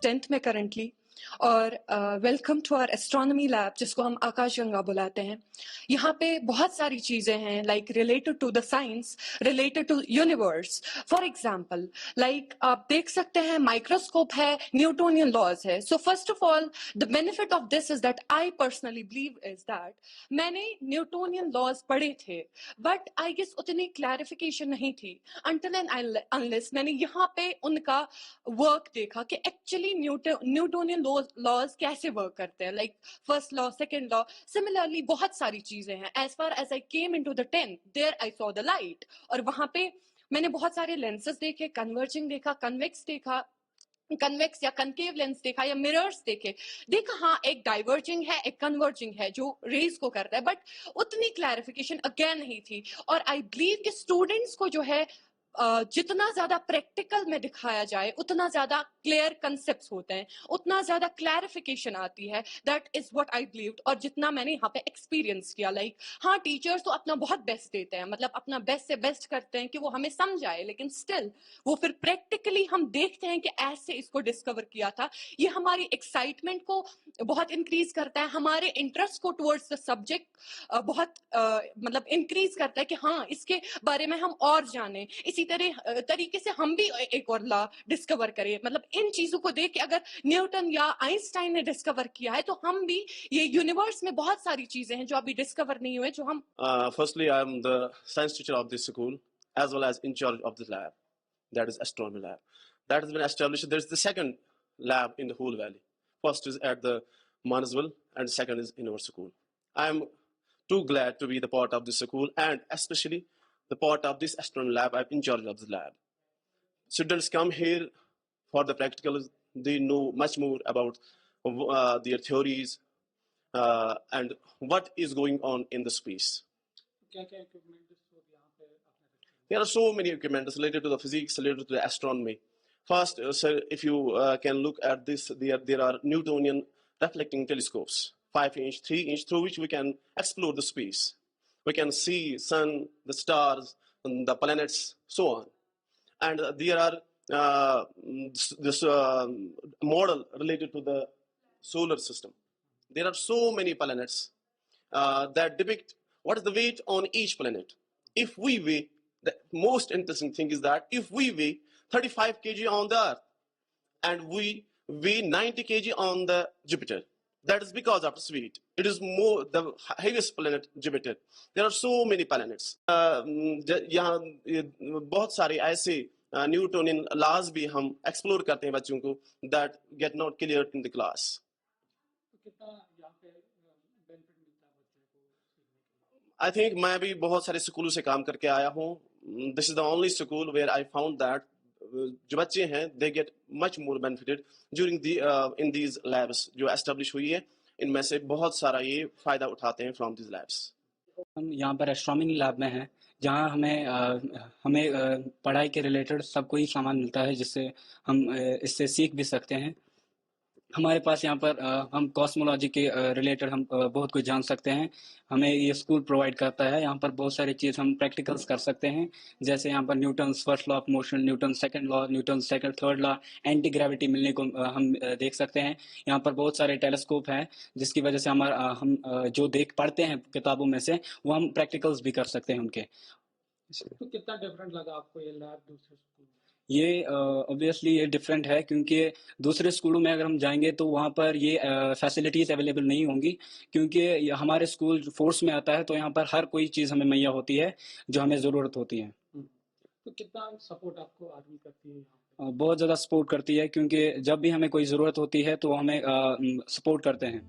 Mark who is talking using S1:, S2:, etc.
S1: 10th में currently और welcome to our astronomy lab जिसको हम आकाशगंगा बुलाते हैं। यहाँ पे बहुत सारी चीजें हैं like related to the science, related to universe. For example like आप देख सकते हैं माइक्रोस्कोप है, न्यूटोनियन लॉज है। So first of all the benefit of this is that I personally believe is that मैंने न्यूटोनियन लॉज पढ़े थे but I guess उतनी क्लैरिफिकेशन नहीं थी अंटिल एंड अनलेस मैंने यहाँ पे उनका वर्क देखा कि एक्चुअली न्यूटोनियन लॉज कैसे वर्क करते हैं, like first law, second law. Similarly बहुत सारी चीजें हैं। As far as I came into the 10th there I saw the light, और वहां पे मैंने बहुत सारे लेंसेज देखे, कन्वर्जिंग देखा, कन्वेक्स देखा, कन्वेक्स या कनकेव लेंस देखा या मिरर्स देखा हाँ एक डाइवर्जिंग है, एक कन्वर्जिंग है जो रेज को करता है, बट उतनी क्लैरिफिकेशन अगेन नहीं थी। और आई बिलीव कि स्टूडेंट्स को जो है जितना ज्यादा प्रैक्टिकल में दिखाया जाए उतना ज्यादा क्लियर कंसेप्ट्स होते हैं, उतना ज्यादा क्लैरिफिकेशन आती है। That is what I believed. और जितना मैंने यहाँ पे एक्सपीरियंस किया, लाइक हाँ टीचर्स तो अपना बहुत बेस्ट देते हैं, मतलब अपना बेस्ट से बेस्ट करते हैं कि वो हमें समझाए, लेकिन स्टिल वो फिर प्रैक्टिकली हम देखते हैं कि ऐसे इसको डिस्कवर किया था। ये हमारी एक्साइटमेंट को बहुत इंक्रीज करता है, हमारे इंटरेस्ट को टुवर्ड्स द सब्जेक्ट बहुत मतलब इंक्रीज करता है कि हाँ इसके बारे में हम और जाने। इसी तरीके से हम भी एक और लॉ डिस्कवर करें। मतलब इन चीजों को देख के अगर न्यूटन या आइंस्टाइन ने डिस्कवर किया है तो हम भी, ये यूनिवर्स में बहुत सारी चीजें हैं जो अभी डिस्कवर नहीं हुए जो हम
S2: Firstly, I am the science teacher of this school as well as in charge of the lab, that is astronomy lab. That has been established. There is the second lab in the whole valley. First is at the Mansville and second is in our school. I am too glad to be the part of this school and especially the part of this astronomy lab. I'm in charge of the lab. Students come here for the practicals. They know much more about their theories and what is going on in the space. There are so many equipments related to the physics, related to the astronomy. First, sir, if you can look at this, there are Newtonian reflecting telescopes, 5-inch, 3-inch, through which we can explore the space. We can see sun, the stars, and the planets, so on. And there are this model related to the solar system. There are so many planets that depict what is the weight on each planet. If we weigh, the most interesting thing is that if we weigh 35 kg on the Earth and we weigh 90 kg on the Jupiter, that is because of its weight. It is more the heaviest planet, Jupiter. There are so many planets. यहाँ बहुत सारे ऐसे Newtonian laws भी हम explore करते हैं बच्चों को that get not clear in the class. I think मैं भी बहुत सारे स्कूलों से काम करके आया हूँ. This is the only school where I found that जो बच्चे हैं they get much more benefited during the in these labs जो establish हुई है. इनमें से बहुत सारा ये फायदा उठाते हैं from these labs.
S3: हम यहाँ पर एस्ट्रोनॉमी लैब में हैं जहाँ हमें पढ़ाई के रिलेटेड सब कोई सामान मिलता है जिससे हम इससे सीख भी सकते हैं। हमारे पास यहाँ पर हम कॉस्मोलॉजी के रिलेटेड हम बहुत कुछ जान सकते हैं। हमें ये स्कूल प्रोवाइड करता है। यहाँ पर बहुत सारी चीज़ हम प्रैक्टिकल्स कर सकते हैं, जैसे यहाँ पर Newton's first law of motion, Newton second law, Newton second third law, anti gravity मिलने को हम देख सकते हैं। यहाँ पर बहुत सारे टेलीस्कोप हैं जिसकी वजह से हम जो पढ़ते हैं किताबों में से वो हम प्रैक्टिकल्स भी कर सकते हैं उनके।
S4: तो कितना डिफरेंट लगा आपको ये लैब दूसरे स्कूल में?
S3: ये ऑब्वियसली ये डिफरेंट है क्योंकि दूसरे स्कूलों में अगर हम जाएंगे तो वहाँ पर ये फैसिलिटीज़ अवेलेबल नहीं होंगी, क्योंकि हमारे स्कूल फोर्स में आता है तो यहाँ पर हर कोई चीज़ हमें मुहैया होती है जो हमें ज़रूरत होती है।
S4: तो कितना सपोर्ट आपको आर्मी करती है यहाँ पे?
S3: बहुत ज़्यादा सपोर्ट करती है, क्योंकि जब भी हमें कोई ज़रूरत होती है तो हमें सपोर्ट करते हैं।